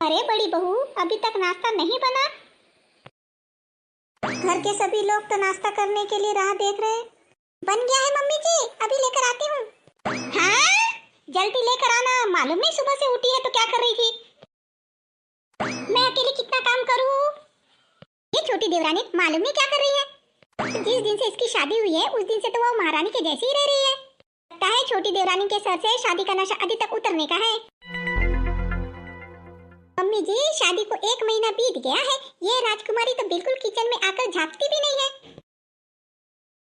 अरे बड़ी बहू, अभी तक नाश्ता नहीं बना? घर के सभी लोग तो नाश्ता करने के लिए राह देख रहे हैं। बन गया है मम्मी जी, अभी लेकर आती हूँ। हाँ, जल्दी लेकर आना। मालूम नहीं सुबह से उठी है तो क्या कर रही थी। मैं अकेली कितना काम करूँ? ये छोटी देवरानी मालूम नहीं क्या कर रही है। जिस दिन से इसकी शादी हुई है उस दिन से तो वो महारानी के जैसी ही रह रही है। लगता है छोटी देवरानी के सर से शादी का नशा अभी तक उतरने का है। मम्मी जी, शादी को 1 महीना बीत गया है, ये राजकुमारी तो बिल्कुल किचन में आकर झांकती भी नहीं है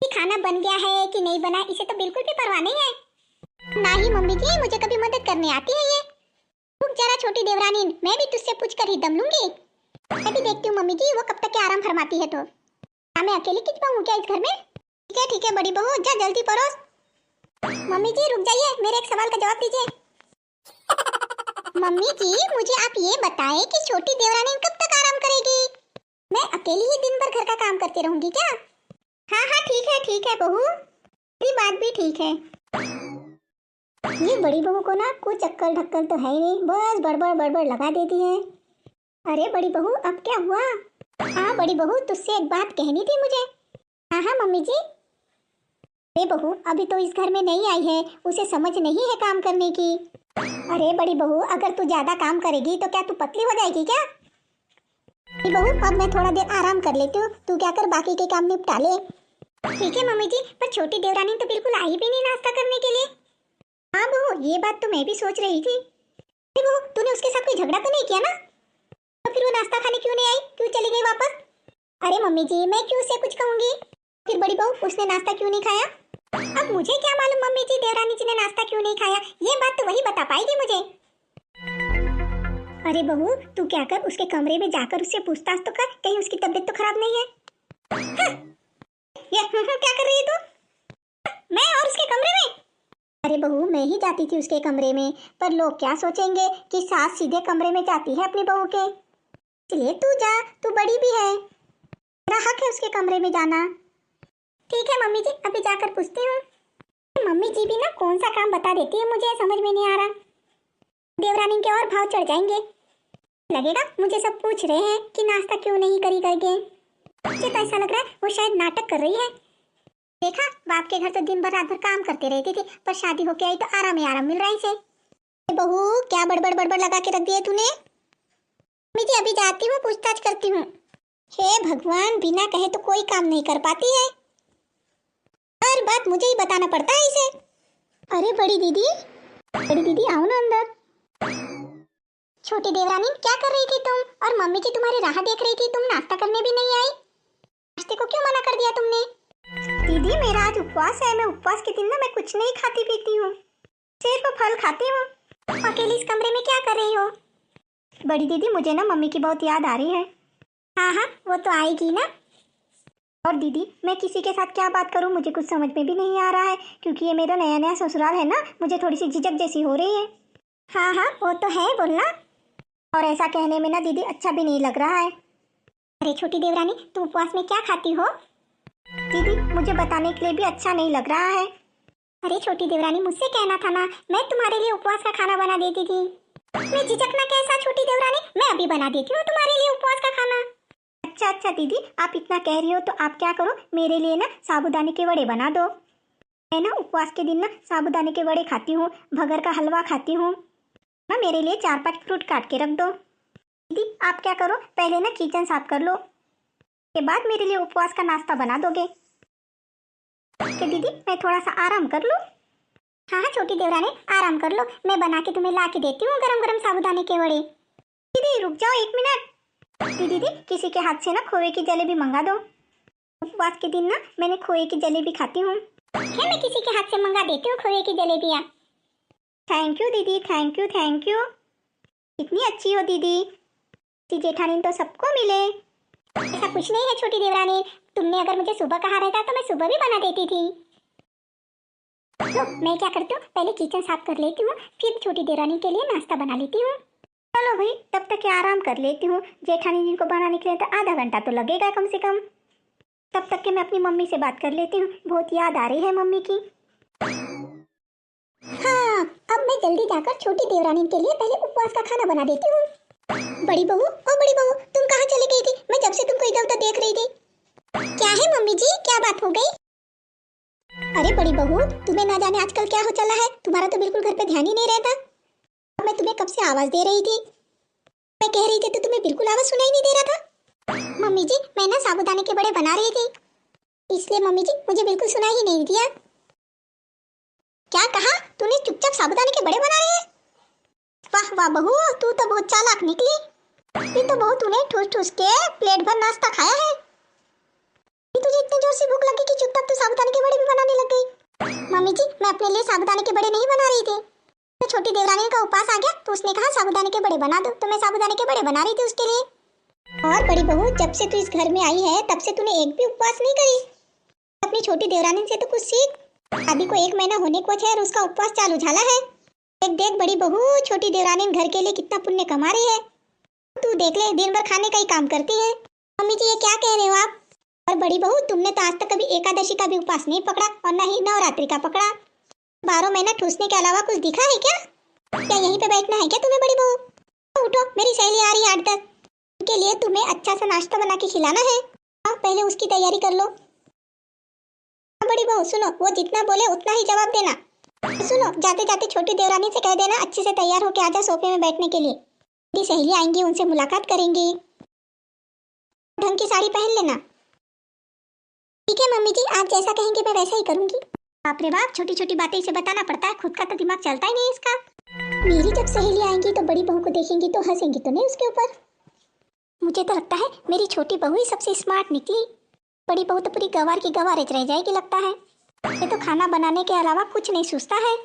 कि खाना बन गया है कि नहीं बना, इसे तो बिल्कुल भी परवाह नहीं है। ना ही मम्मी जी मुझे कभी मदद करने आती है ये। रुक जरा छोटी देवरानी, मैं भी तुझसे पूछ कर ही दम लूंगी। मैं भी देखती हूँ मम्मी जी वो कब तक के आराम फरमाती है। तो मैं अकेली किच पाऊँ क्या इस घर में? ठीक है बड़ी बहू, जा जल्दी परोस। मम्मी जी रुक जाइए, मेरे एक सवाल का जवाब दीजिए। मम्मी जी मुझे आप ये बताएं कि छोटी देवरानी कब तक आराम करेगी? मैं अकेली ही दिन भर घर का काम करती रहूंगी क्या? हाँ ठीक है बहू, ये बात भी ठीक है। ये बड़ी बहू को ना कुछ अक्कल ढक्कल तो है ही नहीं, बस बड़बड़ लगा देती है। अरे बड़ी बहू अब क्या हुआ? हाँ बड़ी बहू, तुझसे एक बात कहनी थी मुझे। हाँ मम्मी जी। अरे बहू अभी तो इस घर में नहीं आई है, उसे समझ नहीं है काम करने की। अरे बड़ी बहू, अगर तू ज्यादा काम करेगी तो क्या तू पतली हो जाएगी क्या? बड़ी बहू अब मैं थोड़ा देर आराम कर लेती हूँ, तू क्या कर बाकी के काम निपटा ले। ठीक है मम्मी जी, पर छोटी देवरानी तो बिल्कुल आई भी नहीं नाश्ता करने के लिए। हाँ बहू, ये बात तो मैं भी सोच रही थी। अरे बहू, तूने उसके साथ कोई झगड़ा तो नहीं किया ना? तो फिर वो नाश्ता खाने क्यों नहीं आई, क्यों चली गई वापस? अरे मम्मी जी मैं क्यों उससे कुछ कहूंगी? फिर बड़ी बहू उसने नाश्ता क्यों नहीं खाया? अब मुझे क्या मालूम मम्मी जी देवरानी जी ने नाश्ता क्यों नहीं खाया, ये बात तो वही बता पाएगी मुझे। अरे बहू तू क्या कर, उसके कमरे में जाकर उससे पूछताछ तो कर, कहीं उसकी तबीयत तो खराब नहीं है। हाँ, ये क्या कर रही है तू? मैं और उसके कमरे में? अरे बहू मैं ही जाती थी उसके कमरे में, पर लोग क्या सोचेंगे कि सास सीधे कमरे में जाती है अपनी बहू के। इसलिए तू जा, तू बड़ी भी है, तेरा हक है उसके कमरे में जाना। ठीक है मम्मी जी, अभी जाकर पूछती हूँ। मम्मी जी भी ना कौन सा काम बता देती है, मुझे समझ में नहीं आ रहा। देवरानी के और भाव चढ़ जाएंगे, लगेगा मुझे सब पूछ रहे हैं कि नाश्ता क्यों नहीं करी करके। मुझे तो ऐसा लग रहा है वो शायद नाटक कर रही है। देखा, बाप के घर तो दिन भर रात भर काम करते रहती थी, पर शादी होके आई तो आराम ही आराम मिल रहा है इसे। बहू क्या बड़बड़ लगा के रख दिया तूने? मम्मी जी अभी जाती हूँ, पूछताछ करती हूँ। हे भगवान, बिना कहे तो कोई काम नहीं कर पाती है, हर बात मुझे ही बताना पड़ता है इसे। अरे बड़ी दीदी आओ ना अंदर। छोटी देवरानी क्या कर रही थी तुम? और मम्मी जी तुम्हारी राह देख रही थी, तुम नाश्ता करने भी नहीं आई। नाश्ते को क्यों मना कर दिया तुमने? दीदी मेरा आज उपवास है, मैं उपवास के दिन ना मैं कुछ नहीं खाती पीती हूँ, सिर्फ फल खाती हूँ। अकेली इस कमरे में क्या कर रही हो? बड़ी दीदी मुझे ना मम्मी की बहुत याद आ रही है। हाँ वो तो आएगी ना। और दीदी मैं किसी के साथ क्या बात करूं, मुझे कुछ समझ में भी नहीं आ रहा है, क्योंकि ये मेरा नया ससुराल है ना, मुझे थोड़ी सी झिझक जैसी हो रही है। हाँ वो तो है बोलना, और ऐसा कहने में ना दीदी अच्छा भी नहीं लग रहा है। अरे छोटी देवरानी तू उपवास में क्या खाती हो? दीदी मुझे बताने के लिए भी अच्छा नहीं लग रहा है। अरे छोटी देवरानी मुझसे कहना था ना, मैं तुम्हारे लिए उपवास का खाना बना देती थी। मैं झिझकना कैसा छोटी देवरानी, मैं अभी बना देती हूँ तुम्हारे लिए उपवास का खाना। अच्छा दीदी आप इतना कह रही हो तो आप क्या करो, मेरे लिए ना साबूदाने के वड़े बना दो। मैं ना उपवास के दिन ना साबूदाने के वड़े खाती हूँ, भगर का हलवा खाती हूँ ना, मेरे लिए 4-5 फ्रूट काट के रख दो। दीदी आप क्या करो, पहले ना किचन साफ कर लो, के बाद मेरे लिए उपवास का नाश्ता बना दोगे। तो दीदी मैं थोड़ा सा आराम कर लूँ? हाँ छोटी देवरानी आराम कर लो, मैं बना के तुम्हें ला के देती हूँ गरम गरम साबूदाने के वड़े। दीदी रुक जाओ 1 मिनट। दीदी किसी के हाथ से ना खोए की जलेबी मंगा दो, उपवास के दिन ना मैंने खोए की जलेबी खाती हूँ। क्या मैं किसी के हाथ से मंगा देती हूँ खोए की जलेबियाँ। थैंक यू दीदी, थैंक यू। कितनी अच्छी हो दीदी, जेठानी तो सबको मिले। ऐसा कुछ नहीं है छोटी देवरानी, तुमने अगर मुझे सुबह कहा रहता तो मैं सुबह भी बना देती थी। तो मैं क्या करती हूँ, पहले किचन साफ कर लेती हूँ, फिर छोटी देवरानी के लिए नाश्ता बना लेती हूँ। चलो भाई तब तक आराम कर लेती हूँ, जेठानी जी को बनाने के लिए तो आधा घंटा तो लगेगा कम से कम। तब तक के मैं अपनी मम्मी से बात कर लेती हूँ, बहुत याद आ रही है मम्मी की। हाँ अब मैं जल्दी जाकर छोटी देवरानी के लिए पहले उपवास का खाना बना देती हूँ। बड़ी बहू, ओ बड़ी बहू, तुम कहाँ चली गई थी? मैं जब से तुमको इधर उधर देख रही थी। क्या है मम्मी जी, क्या बात हो गई? अरे बड़ी बहू, तुम्हें ना जाने आजकल क्या हो चला है, तुम्हारा तो बिल्कुल घर पे ध्यान ही नहीं रहता। मैं तुम्हें कब से आवाज दे रही थी, मैं कह रही थी तो तुम्हें बिल्कुल आवाज सुनाई नहीं दे रहा था। मम्मी जी, मैं ना साबूदाने के बड़े बना रही थी, इसलिए मम्मी जी मुझे बिल्कुल सुनाई ही नहीं दिया। क्या कहा तूने? चुपचाप साबूदाने के बड़े बना रही है? वाह वाह बहू, तू तो बहुत चालाक निकली। ये तो बहू तूने ठूस ठूस के प्लेट भर नाश्ता खाया है। तुझे इतनी जोर से भूख लगी कि चुपचाप तू साबूदाने के बड़े भी बनाने लग गई। मम्मी जी, मैं अपने लिए साबूदाने के बड़े नहीं बना रही थी, तो छोटी देवरानी का उपवास आ गया तो उसने कहा साबूदाने के बड़े बना दो, तो मैं साबूदाने के बड़े बना रही थी उसके लिए। और बड़ी बहू, जब से तू इस घर में आई है तब से तूने एक भी उपवास नहीं करी। अपनी छोटी देवरानी से तो कुछ सीख। अभी को 1 महीना होने को है और उसका उपवास चालू झाला है। देख देख बड़ी बहू, छोटी देवरानी घर के लिए कितना पुण्य कमा रही है। तू देख ले, दिन भर खाने का ही काम करती है। मम्मी जी, ये क्या कह रहे हो आप? और बड़ी बहू, तुमने तो आज तक कभी एकादशी का भी उपवास नहीं पकड़ा और न ही नवरात्रि का पकड़ा। 12 महीना ठूसने के अलावा कुछ दिखा है क्या? क्या यहीं पे बैठना है क्या तुम्हें बड़ी बहू? उठो, मेरी सहेली आ रही है 8-10, उनके लिए तुम्हें अच्छा सा नाश्ता बना के खिलाना है। पहले उसकी तैयारी कर लो। बड़ी बहू सुनो, वो जितना बोले उतना ही जवाब देना। सुनो, जाते जाते छोटी देवरानी से कह देना अच्छे से तैयार होके आजा सोफे में बैठने के लिए। मेरी सहेली आएंगी, उनसे मुलाकात करेंगी। ढंग की साड़ी पहन लेना। ठीक है मम्मी जी, आप जैसा कहेंगे मैं वैसा ही करूंगी। बाप रे बाप, छोटी छोटी बातें इसे बताना पड़ता है, खुद का तो दिमाग चलता ही नहीं इसका। मेरी जब सहेली आएंगी तो बड़ी बहू को देखेंगी तो हंसेंगी तो नहीं उसके ऊपर। मुझे तो लगता है मेरी छोटी बहू ही सबसे स्मार्ट निकली। बड़ी बहू तो पूरी गंवार की गंवारेज रह जाएगी लगता है। ये तो खाना बनाने के अलावा कुछ नहीं सोचता है।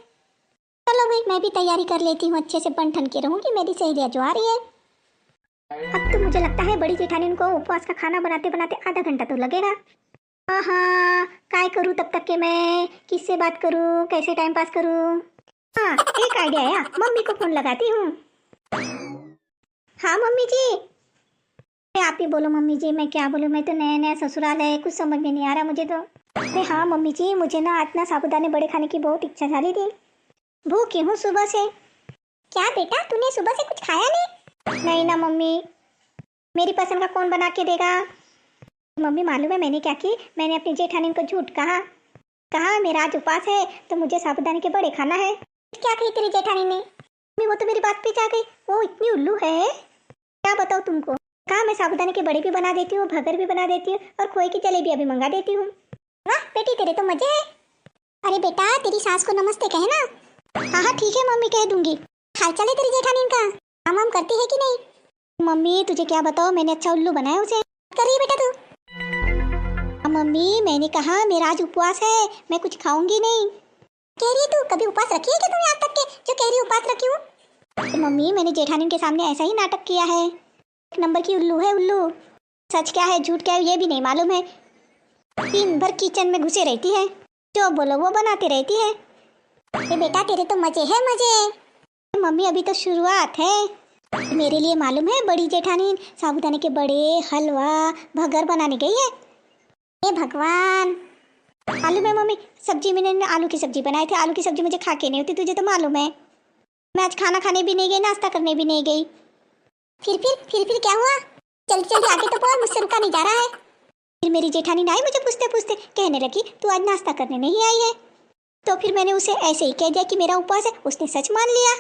चलो भाई, मैं भी तैयारी कर लेती हूँ, अच्छे से बन ठन के रहूंगी। मेरी सहेलियाँ जो आ रही है। अब तो मुझे लगता है बड़ी जेठानी को उपवास का खाना बनाते बनाते आधा घंटा तो लगेगा। हाँ, काय करूँ तब तक के मैं? किससे बात करूँ, कैसे टाइम पास करूँ? हाँ, एक आइडिया आया, मम्मी को फोन लगाती हूँ। हाँ मम्मी जी। आप ही बोलो मम्मी जी, मैं क्या बोलूँ, मैं तो नया नया ससुराल है, कुछ समझ में नहीं आ रहा मुझे तो। अरे हाँ मम्मी जी, मुझे ना आज ना साबूदाने बड़े खाने की बहुत इच्छा झाली थी। भूखी हूँ सुबह से। क्या बेटा, तूने सुबह से कुछ खाया नहीं? नहीं ना मम्मी, मेरी पसंद का कौन बना के देगा? मम्मी मालूम है मैंने क्या की? मैंने अपनी जेठानी को झूठ कहा मेरा आज उपवास है तो मुझे साबूदाने के बड़े खाना है। क्या कही तेरी जेठानी ने? मम्मी वो तो मेरी बात पे जा गई, वो इतनी उल्लू है, क्या बताऊँ तुमको। कहा मैं साबूदाने के बड़े भी बना देती हूँ, भगर भी बना देती हूँ और खोए की जलेबियाँ भी मंगा देती हूँ। वाह बेटी, तेरे तो मजे है। अरे बेटा, तेरी सास को नमस्ते कहना। हाँ हाँ ठीक है मम्मी, कह दूंगी। हाल चाल है तेरी जेठानी का? काम वाम करती है कि नहीं? मम्मी तुझे क्या बताओ, मैंने अच्छा उल्लू बनाया उसे। कर रही है बेटा तू? मम्मी मैंने कहा मेरा आज उपवास है, मैं कुछ खाऊंगी नहीं। कह रही है तू? कभी उपवास रखी है क्या तूने आज तक के, जो कह रही है उपवास रखी हूँ? मम्मी मैंने जेठानी के सामने ऐसा ही नाटक किया है। एक नंबर की उल्लू है उल्लू। सच क्या है झूठ क्या है ये भी नहीं मालूम है। दिन भर किचन में घुसे रहती है, जो बोलो वो बनाते रहती है। अरे बेटा, तेरे तो मजे है मजे। मम्मी अभी तो शुरुआत है। मेरे लिए मालूम है बड़ी जेठानी साबूदाने के बड़े, हलवा, भगर बनाने गई है। हे भगवान, मालूम है मम्मी, सब्जी मैंने आलू की सब्जी बनाई थी। आलू की सब्जी मुझे खा के नहीं होती, तुझे तो मालूम है। मैं आज खाना खाने भी नहीं गई, नाश्ता करने भी नहीं गई। फिर क्या हुआ? जल्दी जल्दी आगे तो बोल, मुझसे रुका नहीं जा रहा है। फिर मेरी जेठानी ने आई मुझे पूछते पूछते, कहने लगी तू आज नाश्ता करने नहीं आई है। तो फिर मैंने उसे ऐसे ही कह दिया कि मेरा उपवास है, उसने सच मान लिया।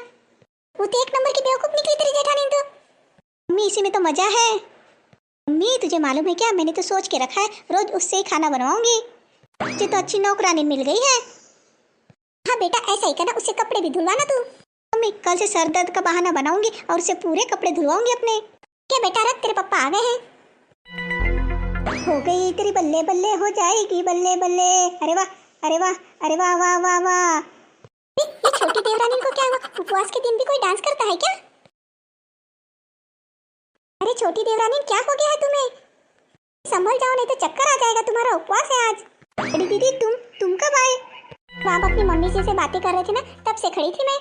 वो तो 1 नंबर की बेवकूफ निकली तेरी जेठानी तो। मम्मी इसी में तो मजा है। मम्मी तुझे मालूम है क्या, मैंने तो सोच के रखा है रोज उससे ही खाना बनवाऊंगी। मुझे तो अच्छी नौकरानी मिल गई है। हाँ बेटा, ऐसा ही करना, उससे कपड़े भी धुलवाना तू। मम्मी कल से सर दर्द का बहाना बनाऊंगी और उससे पूरे कपड़े धुलवाऊंगी अपने। क्या बेटा, रख, तेरे पापा आ गए हैं। हो गई तेरी बल्ले बल्ले, हो जाएगी बल्ले बल्ले। अरे वाह, अरे वाह, अरे वाह वाह वाह वाह। ये छोटी देवरानी को क्या हुआ? उपवास के दिन भी कोई डांस करता है क्या? अरे छोटी देवरानी, क्या हो गया है तुम्हें? संभल जाओ नहीं तो चक्कर आ जाएगा, तुम्हारा उपवास है आज। अरे दीदी, तुम कब आए? आप अपनी मम्मी से बातें कर रहे थे ना, तब से खड़ी थी मैं।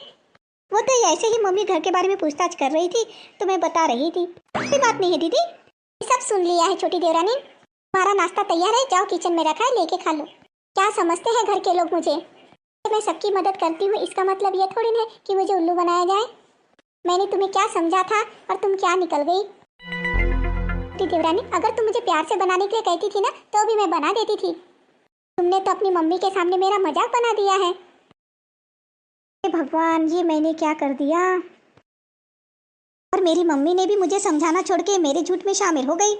वो तो ऐसे ही मम्मी घर के बारे में पूछताछ कर रही थी तो मैं बता रही थी। कोई बात नहीं है दीदी, सब सुन लिया है। छोटी देवरानी, हमारा नाश्ता तैयार है, जाओ किचन में रखा है, लेके खा लो। क्या समझते हैं घर के लोग मुझे? मैं सबकी मदद करती हूँ, इसका मतलब ये थोड़ी ना है कि मुझे उल्लू बनाया जाए। मैंने तुम्हें क्या समझा था और तुम क्या निकल गई। देवरानी, अगर तुम मुझे प्यार से बनाने के लिए कहती थी ना तो भी मैं बना देती थी। तुमने तो अपनी मम्मी के सामने मेरा मजाक बना दिया है। हे भगवान, ये मैंने क्या कर दिया। और मेरी मम्मी ने भी मुझे समझाना छोड़ के मेरे झूठ में शामिल हो गई।